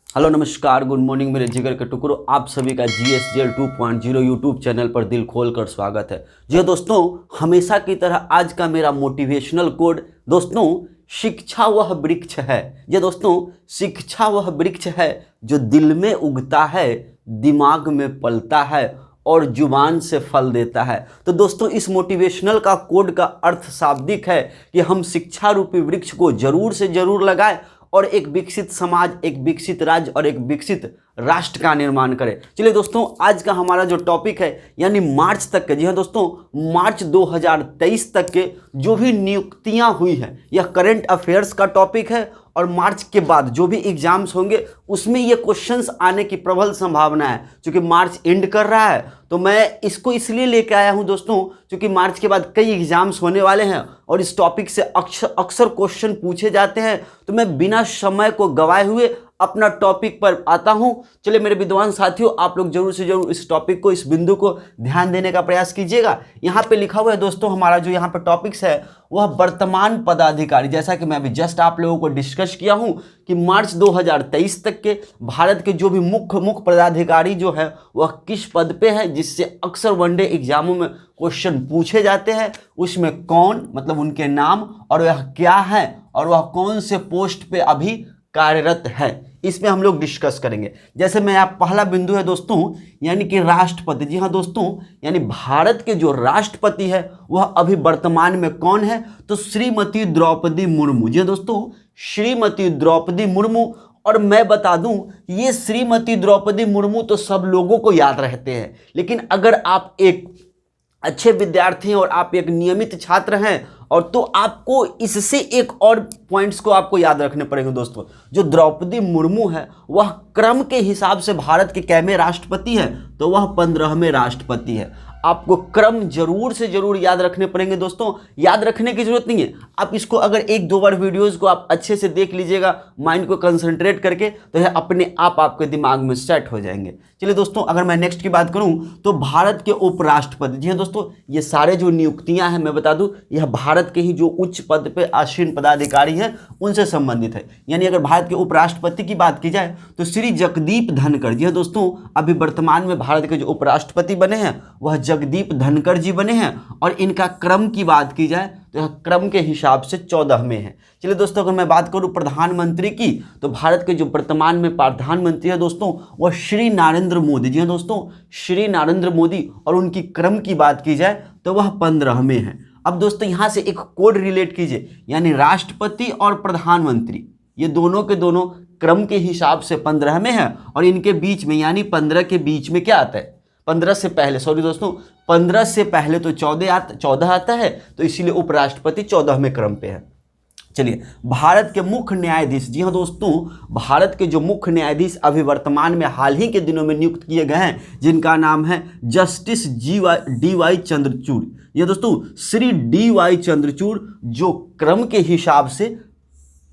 Hello नमस्कार, good morning मेरे जिगर के टुकड़ों। आप सभी का GSGL 2.0 यूट्यूब चैनल पर दिल खोल कर स्वागत है। जी दोस्तों, हमेशा की तरह आज का मेरा मोटिवेशनल कोड दोस्तों, शिक्षा वह वृक्ष है। जी दोस्तों, शिक्षा वह वृक्ष है जो दिल में उगता है, दिमाग में पलता है और जुबान से फल देता है। तो दोस्तों, इस मोटिवेशनल का कोड का अर्थ शाब्दिक है कि हम शिक्षा रूपी वृक्ष को जरूर से जरूर लगाएं और एक विकसित समाज, एक विकसित राज्य और एक विकसित राष्ट्र का निर्माण करें। चलिए दोस्तों, आज का हमारा जो टॉपिक है यानी मार्च तक के, जी हाँ दोस्तों, मार्च 2023 तक के जो भी नियुक्तियां हुई हैं, यह करंट अफेयर्स का टॉपिक है। और मार्च के बाद जो भी एग्जाम्स होंगे उसमें ये क्वेश्चंस आने की प्रबल संभावना है। क्योंकि मार्च एंड कर रहा है तो मैं इसको इसलिए लेके आया हूं दोस्तों, क्योंकि मार्च के बाद कई एग्जाम्स होने वाले हैं और इस टॉपिक से अक्सर क्वेश्चन पूछे जाते हैं। तो मैं बिना समय को गवाए हुए अपना टॉपिक पर आता हूं। चलिए मेरे विद्वान साथियों, आप लोग जरूर से जरूर इस टॉपिक को, इस बिंदु को ध्यान देने का प्रयास कीजिएगा। यहाँ पे लिखा हुआ है दोस्तों, हमारा जो यहाँ पे टॉपिक्स है वह वर्तमान पदाधिकारी, जैसा कि मैं अभी जस्ट आप लोगों को डिस्कस किया हूं कि मार्च 2023 तक के भारत के जो भी मुख्य पदाधिकारी जो है वह किस पद पे है, जिससे अक्सर वनडे एग्जामों में क्वेश्चन पूछे जाते हैं। उसमें कौन, मतलब उनके नाम, और वह क्या है और वह कौन से पोस्ट पे अभी कार्यरत है, इसमें हम लोग डिस्कस करेंगे। जैसे मैं आप पहला बिंदु है दोस्तों, यानी कि राष्ट्रपति। जी हाँ दोस्तों, यानी भारत के जो राष्ट्रपति है वह अभी वर्तमान में कौन है, तो श्रीमती द्रौपदी मुर्मू। जी हाँ दोस्तों, श्रीमती द्रौपदी मुर्मू। और मैं बता दूं, ये श्रीमती द्रौपदी मुर्मू तो सब लोगों को याद रहते हैं, लेकिन अगर आप एक अच्छे विद्यार्थी हैं और आप एक नियमित छात्र हैं और तो आपको इससे एक और पॉइंट्स को आपको याद रखने पड़ेंगे दोस्तों। जो द्रौपदी मुर्मू है वह क्रम के हिसाब से भारत के कैमे राष्ट्रपति हैं, तो वह 15वें राष्ट्रपति है। आपको क्रम जरूर से जरूर याद रखने पड़ेंगे दोस्तों। याद रखने की जरूरत नहीं है, आप इसको अगर एक दो बार वीडियोस को आप अच्छे से देख लीजिएगा, माइंड को कंसंट्रेट करके, तो यह अपने आप आपके दिमाग में सेट हो जाएंगे। चलिए दोस्तों, अगर मैं नेक्स्ट की बात करूं तो भारत के उपराष्ट्रपति। जी हाँ दोस्तों, ये सारे जो नियुक्तियां हैं मैं बता दूं, यह भारत के ही जो उच्च पद पे आसीन पदाधिकारी हैं उनसे संबंधित है। यानी अगर भारत के उपराष्ट्रपति की बात की जाए तो श्री जगदीप धनखड़। जी हाँ दोस्तों, अभी वर्तमान में भारत के जो उपराष्ट्रपति बने हैं वह जगदीप धनखड़ जी बने हैं। और इनका क्रम की बात की जाए तो यह क्रम के हिसाब से 14वें है। चलिए दोस्तों, अगर मैं बात करूं प्रधानमंत्री की, तो भारत के जो वर्तमान में प्रधानमंत्री है दोस्तों वह श्री नरेंद्र मोदी। जी हाँ दोस्तों, श्री नरेंद्र मोदी। और उनकी क्रम की बात की जाए तो वह 15वें है। अब दोस्तों यहां से एक कोड रिलेट कीजिए, यानी राष्ट्रपति और प्रधानमंत्री ये दोनों के दोनों क्रम के हिसाब से 15वें हैं। और इनके बीच में यानी 15 के बीच में क्या आता है, 15 से पहले, सॉरी दोस्तों, 15 से पहले तो 14 आता है, तो इसीलिए उपराष्ट्रपति 14वें क्रम पे है। चलिए, भारत के मुख्य न्यायाधीश। जी हाँ दोस्तों, भारत के जो मुख्य न्यायाधीश अभी वर्तमान में हाल ही के दिनों में नियुक्त किए गए हैं, जिनका नाम है जस्टिस DY चंद्रचूड़। ये दोस्तों श्री DY चंद्रचूड़, जो क्रम के हिसाब से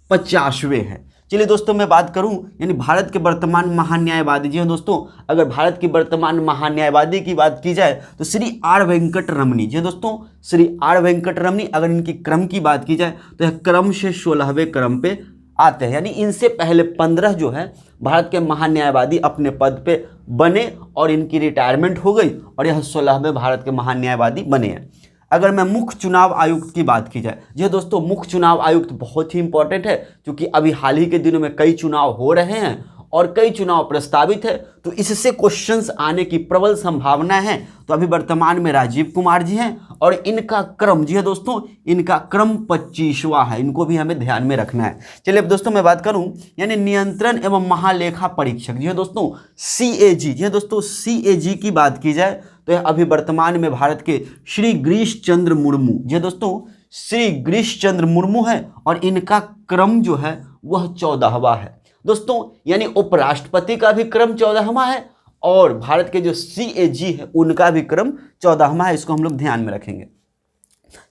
50वें हैं। चलिए दोस्तों, मैं बात करूं यानी भारत के वर्तमान महान्यायवादी। जी हाँ दोस्तों, अगर भारत की वर्तमान महान्यायवादी की बात की जाए तो श्री R वेंकट रमनी। जी हाँ दोस्तों, श्री R वेंकट रमनी। अगर इनकी क्रम की बात की जाए तो यह क्रम से 16वें क्रम पे आते हैं। यानी इनसे पहले 15 जो है भारत के महान्यायवादी अपने पद पे बने और इनकी रिटायरमेंट हो गई और यह 16वें भारत के महान्यायवादी बने हैं। अगर मैं मुख्य चुनाव आयुक्त की बात की जाए, जी दोस्तों, मुख्य चुनाव आयुक्त बहुत ही इंपॉर्टेंट है, क्योंकि अभी हाल ही के दिनों में कई चुनाव हो रहे हैं और कई चुनाव प्रस्तावित है, तो इससे क्वेश्चंस आने की प्रबल संभावना है। तो अभी वर्तमान में राजीव कुमार जी हैं और इनका क्रम, जी दोस्तों, इनका क्रम 25वां है। इनको भी हमें ध्यान में रखना है। चलिए अब दोस्तों मैं बात करूं यानी नियंत्रण एवं महालेखा परीक्षक। जी दोस्तों, CAG। जी दोस्तों, CAG की बात की जाए तो यह अभी वर्तमान में भारत के श्री गिरीश चंद्र मुर्मू। जी दोस्तों, श्री गिरीश चंद्र मुर्मू है और इनका क्रम जो है वह 14वां है दोस्तों। यानी उपराष्ट्रपति का भी क्रम 14वां है और भारत के जो CAG है उनका भी क्रम 14वां है। इसको हम लोग ध्यान में रखेंगे।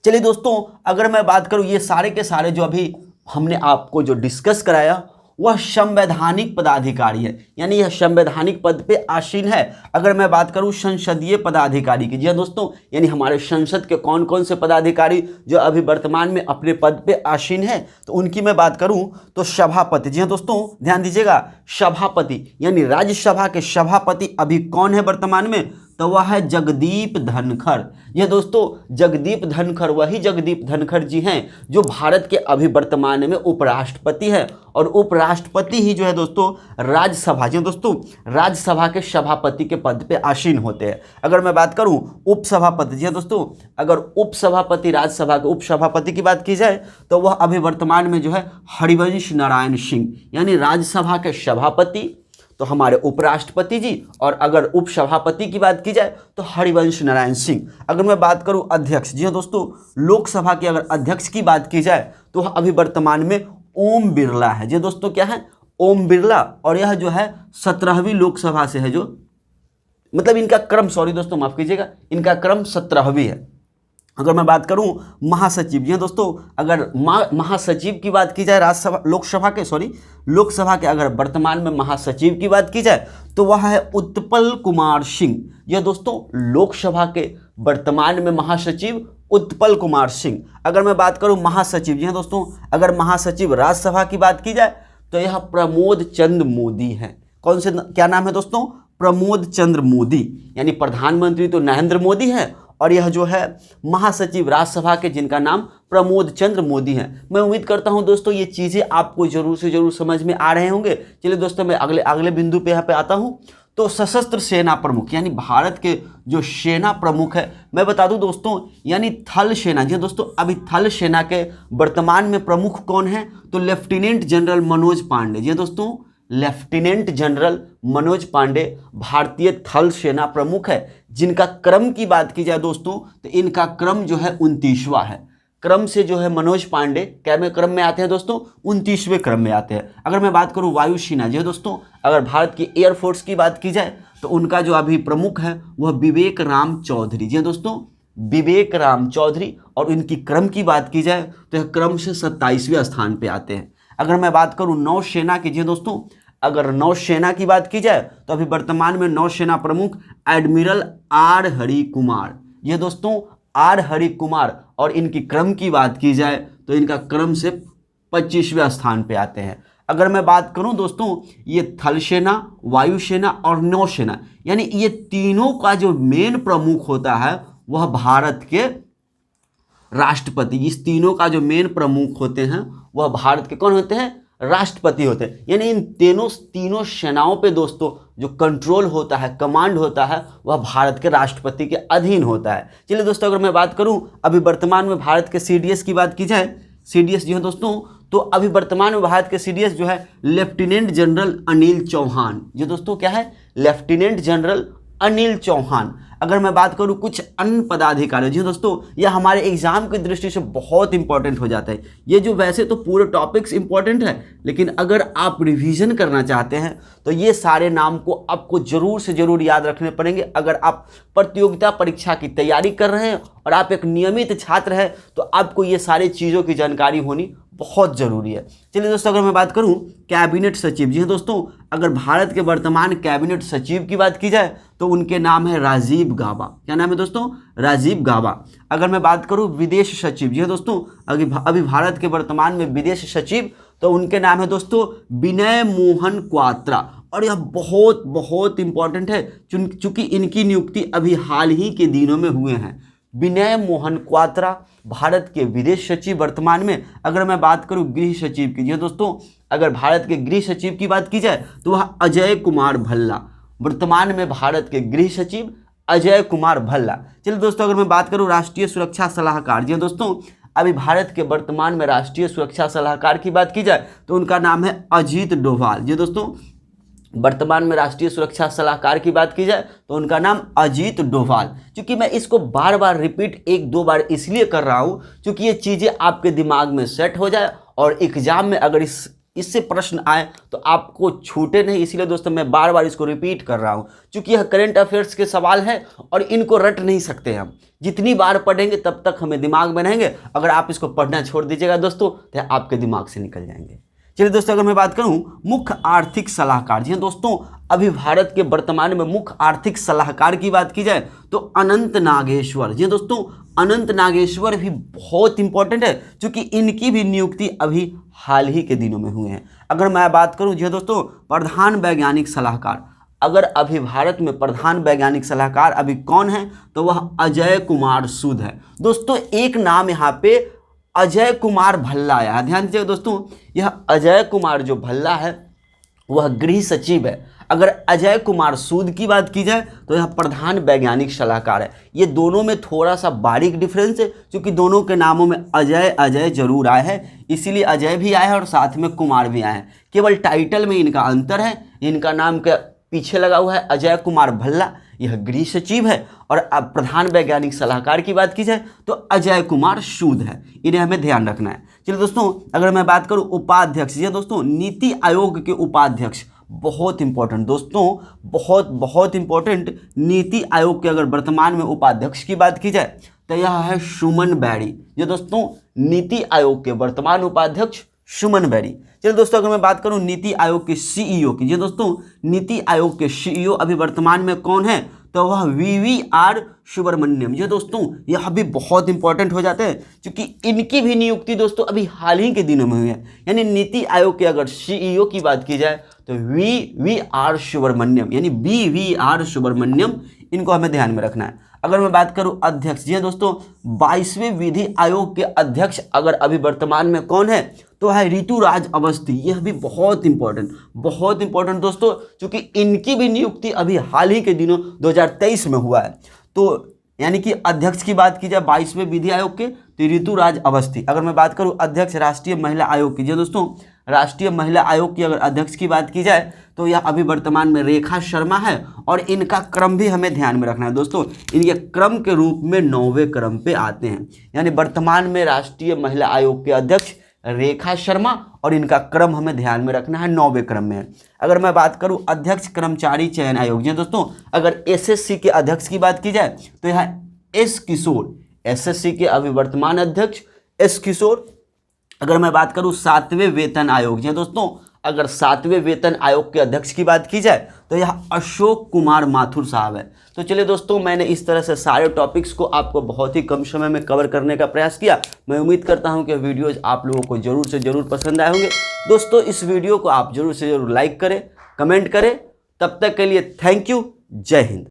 चलिए दोस्तों, अगर मैं बात करूं ये सारे के सारे जो अभी हमने आपको जो डिस्कस कराया वह संवैधानिक पदाधिकारी है, यानी यह संवैधानिक पद पे आसीन है। अगर मैं बात करूं संसदीय पदाधिकारी की, जी हाँ दोस्तों, यानी हमारे संसद के कौन कौन से पदाधिकारी जो अभी वर्तमान में अपने पद पे आसीन है, तो उनकी मैं बात करूं तो सभापति, जी हाँ दोस्तों ध्यान दीजिएगा, सभापति यानी राज्यसभा के सभापति अभी कौन है वर्तमान में, तो वह है जगदीप धनखड़। ये दोस्तों जगदीप धनखड़ वही जगदीप धनखड़ जी हैं जो भारत के अभी वर्तमान में उपराष्ट्रपति है, और उपराष्ट्रपति ही जो है दोस्तों राज्यसभा, जी दोस्तों राज्यसभा के सभापति के पद पे आसीन होते हैं। अगर मैं बात करूं उपसभापति, जी दोस्तों अगर उपसभापति राज्यसभा के उपसभापति की बात की जाए तो वह अभी वर्तमान में जो है हरिवंश नारायण सिंह, यानी राज्यसभा के सभापति तो हमारे उपराष्ट्रपति जी, और अगर उपसभापति की बात की जाए तो हरिवंश नारायण सिंह। अगर मैं बात करूं अध्यक्ष, जी हाँ दोस्तों लोकसभा के अगर अध्यक्ष की बात की जाए तो अभी वर्तमान में ओम बिरला है। जी दोस्तों क्या है, ओम बिरला, और यह जो है 17वीं लोकसभा से है, जो मतलब इनका क्रम, सॉरी दोस्तों माफ कीजिएगा, इनका क्रम 17वीं है। अगर मैं बात करूं महासचिव, जी दोस्तों अगर महासचिव की बात की जाए राज्यसभा लोकसभा के अगर वर्तमान में महासचिव की बात की जाए तो वह है उत्पल कुमार सिंह। यह दोस्तों लोकसभा के वर्तमान में महासचिव उत्पल कुमार सिंह। अगर मैं बात करूं महासचिव, जी दोस्तों अगर महासचिव राज्यसभा की बात की जाए तो यह प्रमोद चंद्र मोदी है। कौन से, क्या नाम है दोस्तों, प्रमोद चंद्र मोदी, यानी प्रधानमंत्री तो नरेंद्र मोदी है, और यह जो है महासचिव राज्यसभा के जिनका नाम प्रमोद चंद्र मोदी हैं। मैं उम्मीद करता हूं दोस्तों ये चीज़ें आपको जरूर से जरूर समझ में आ रहे होंगे। चलिए दोस्तों मैं अगले बिंदु पे यहाँ पे आता हूं। तो सशस्त्र सेना प्रमुख, यानी भारत के जो सेना प्रमुख है, मैं बता दूं दोस्तों, यानी थल सेना, जी दोस्तों अभी थल सेना के वर्तमान में प्रमुख कौन है, तो लेफ्टिनेंट जनरल मनोज पांडे। जी दोस्तों लेफ्टिनेंट जनरल मनोज पांडे भारतीय थल सेना प्रमुख है। जिनका क्रम की बात की जाए दोस्तों तो इनका क्रम जो है 29वां है। क्रम से जो है मनोज पांडे क्या में क्रम में आते हैं दोस्तों, 29वें क्रम में आते हैं। अगर मैं बात करूं वायुसेना, जी दोस्तों अगर भारत की एयरफोर्स की बात की जाए तो उनका जो अभी प्रमुख है वह विवेक राम चौधरी। जी दोस्तों विवेक राम चौधरी, और इनकी क्रम की बात की जाए तो यह क्रम से 27वें स्थान पे आते हैं। अगर मैं बात करूं नौसेना की, जी दोस्तों अगर नौसेना की बात की जाए तो अभी वर्तमान में नौसेना प्रमुख एडमिरल आर हरि कुमार। ये दोस्तों आर हरि कुमार, और इनकी क्रम की बात की जाए तो इनका क्रम से 25वें स्थान पे आते हैं। अगर मैं बात करूं दोस्तों ये थल सेना, वायुसेना और नौसेना, यानी ये तीनों का जो मेन प्रमुख होता है वह भारत के राष्ट्रपति। इस तीनों का जो मेन प्रमुख होते हैं वह भारत के कौन होते हैं, राष्ट्रपति होते हैं। यानी इन तीनों सेनाओं पे दोस्तों जो कंट्रोल होता है, कमांड होता है, वह भारत के राष्ट्रपति के अधीन होता है। चलिए दोस्तों अगर मैं बात करूं अभी वर्तमान में भारत के सीडीएस की बात की जाए, सीडीएस जो है दोस्तों, तो अभी वर्तमान में भारत के सीडीएस जो है लेफ्टिनेंट जनरल अनिल चौहान। जो दोस्तों क्या है, लेफ्टिनेंट जनरल अनिल चौहान। अगर मैं बात करूं कुछ अन्य पदाधिकारी, जी दोस्तों यह हमारे एग्जाम की दृष्टि से बहुत इंपॉर्टेंट हो जाता है। ये जो वैसे तो पूरे टॉपिक्स इंपॉर्टेंट है, लेकिन अगर आप रिवीजन करना चाहते हैं तो ये सारे नाम को आपको जरूर से जरूर याद रखने पड़ेंगे। अगर आप प्रतियोगिता परीक्षा की तैयारी कर रहे हैं और आप एक नियमित छात्र हैं तो आपको ये सारी चीज़ों की जानकारी होनी बहुत ज़रूरी है। चलिए दोस्तों अगर मैं बात करूं कैबिनेट सचिव, जी दोस्तों अगर भारत के वर्तमान कैबिनेट सचिव की बात की जाए तो उनके नाम है राजीव गाबा। क्या नाम है दोस्तों, राजीव गाबा। अगर मैं बात करूं विदेश सचिव, जी दोस्तों अभी भारत के वर्तमान में विदेश सचिव, तो उनके नाम है दोस्तों विनय मोहन क्वात्रा। और यह बहुत बहुत इंपॉर्टेंट है चूंकि इनकी नियुक्ति अभी हाल ही के दिनों में हुए हैं। विनय मोहन क्वात्रा भारत के विदेश सचिव वर्तमान में। अगर मैं बात करूं गृह सचिव की, जी दोस्तों अगर भारत के गृह सचिव की बात की जाए तो वह अजय कुमार भल्ला, वर्तमान में भारत के गृह सचिव अजय कुमार भल्ला। चलिए दोस्तों अगर मैं बात करूं राष्ट्रीय सुरक्षा सलाहकार, जी दोस्तों अभी भारत के वर्तमान में राष्ट्रीय सुरक्षा सलाहकार की बात की जाए तो उनका नाम है अजीत डोभाल। जी दोस्तों वर्तमान में राष्ट्रीय सुरक्षा सलाहकार की बात की जाए तो उनका नाम अजीत डोभाल। क्योंकि मैं इसको बार बार रिपीट 1-2 बार इसलिए कर रहा हूँ क्योंकि ये चीज़ें आपके दिमाग में सेट हो जाए और एग्जाम में अगर इससे प्रश्न आए तो आपको छूटे नहीं। इसीलिए दोस्तों मैं बार बार इसको रिपीट कर रहा हूँ क्योंकि यह करंट अफेयर्स के सवाल है और इनको रट नहीं सकते हम। जितनी बार पढ़ेंगे तब तक हमें दिमाग में रहेंगे। अगर आप इसको पढ़ना छोड़ दीजिएगा दोस्तों तो आपके दिमाग से निकल जाएंगे। चलिए दोस्तों, अगर मैं बात करूं मुख्य आर्थिक सलाहकार, जी हाँ दोस्तों, अभी भारत के वर्तमान में मुख्य आर्थिक सलाहकार की बात की जाए तो अनंत नागेश्वर, जी हाँ दोस्तों, अनंत नागेश्वर भी बहुत इंपॉर्टेंट है क्योंकि इनकी भी नियुक्ति अभी हाल ही के दिनों में हुए हैं। अगर मैं बात करूं, जी हाँ दोस्तों, प्रधान वैज्ञानिक सलाहकार, अगर अभी भारत में प्रधान वैज्ञानिक सलाहकार अभी कौन है तो वह अजय कुमार सूद है। दोस्तों एक नाम यहाँ पे अजय कुमार भल्ला आया है, ध्यान दीजिएगा दोस्तों, यह अजय कुमार जो भल्ला है वह गृह सचिव है। अगर अजय कुमार सूद की बात की जाए तो यह प्रधान वैज्ञानिक सलाहकार है। ये दोनों में थोड़ा सा बारीक डिफरेंस है क्योंकि दोनों के नामों में अजय अजय जरूर आए हैं, इसीलिए अजय भी आया है और साथ में कुमार भी आए हैं, केवल टाइटल में इनका अंतर है। इनका नाम के पीछे लगा हुआ है अजय कुमार भल्ला, यह गृह सचिव है, और अब प्रधान वैज्ञानिक सलाहकार की बात की जाए तो अजय कुमार सूद है। इन्हें हमें ध्यान रखना है। चलिए दोस्तों, अगर मैं बात करूं उपाध्यक्ष, ये दोस्तों नीति आयोग के उपाध्यक्ष, बहुत इंपॉर्टेंट दोस्तों, बहुत बहुत इंपॉर्टेंट, नीति आयोग के अगर वर्तमान में उपाध्यक्ष की बात की जाए तो यह है सुमन बैरी। ये दोस्तों नीति आयोग के वर्तमान उपाध्यक्ष सुमन बैरी। चलिए दोस्तों, अगर मैं बात करूं नीति आयोग के सीईओ की, जी दोस्तों, नीति आयोग के सीईओ अभी वर्तमान में कौन है तो वह वीवीआर सुब्रमण्यम। ये दोस्तों यह भी बहुत इंपॉर्टेंट हो जाते हैं क्योंकि इनकी भी नियुक्ति दोस्तों अभी हाल ही के दिनों में हुई है। यानी नीति आयोग के अगर सीईओ की बात की जाए तो वीवीआर सुब्रमण्यम, यानी बीवीआर सुब्रमण्यम, इनको हमें ध्यान में रखना है। अगर मैं बात करूं अध्यक्ष, जी दोस्तों, 22वें विधि आयोग के अध्यक्ष अगर अभी वर्तमान में कौन है तो है ऋतुराज अवस्थी। यह भी बहुत इंपॉर्टेंट दोस्तों, क्योंकि इनकी भी नियुक्ति अभी हाल ही के दिनों 2023 में हुआ है। तो यानी कि अध्यक्ष की बात की जाए 22वें विधि आयोग के तो ऋतुराज अवस्थी। अगर मैं बात करूं अध्यक्ष राष्ट्रीय महिला आयोग की, जी दोस्तों, राष्ट्रीय महिला आयोग की अगर अध्यक्ष की बात की जाए तो यह अभी वर्तमान में रेखा शर्मा है, और इनका क्रम भी हमें ध्यान में रखना है दोस्तों। इनके क्रम के रूप में 9वें क्रम पे आते हैं। यानी वर्तमान में राष्ट्रीय महिला आयोग के अध्यक्ष रेखा शर्मा, और इनका क्रम हमें ध्यान में रखना है 9वें क्रम में है। अगर मैं बात करूं अध्यक्ष कर्मचारी चयन आयोग, जी दोस्तों, अगर एसएससी के अध्यक्ष की बात की जाए तो यह एस किशोर, एसएससी के अभी वर्तमान अध्यक्ष एस किशोर। अगर मैं बात करूं 7वें वेतन आयोग, जी दोस्तों, अगर 7वें वेतन आयोग के अध्यक्ष की बात की जाए तो यह अशोक कुमार माथुर साहब है। तो चलिए दोस्तों, मैंने इस तरह से सारे टॉपिक्स को आपको बहुत ही कम समय में कवर करने का प्रयास किया। मैं उम्मीद करता हूं कि वीडियोज आप लोगों को जरूर से जरूर पसंद आए होंगे। दोस्तों इस वीडियो को आप जरूर से जरूर लाइक करें, कमेंट करें। तब तक के लिए थैंक यू, जय हिंद।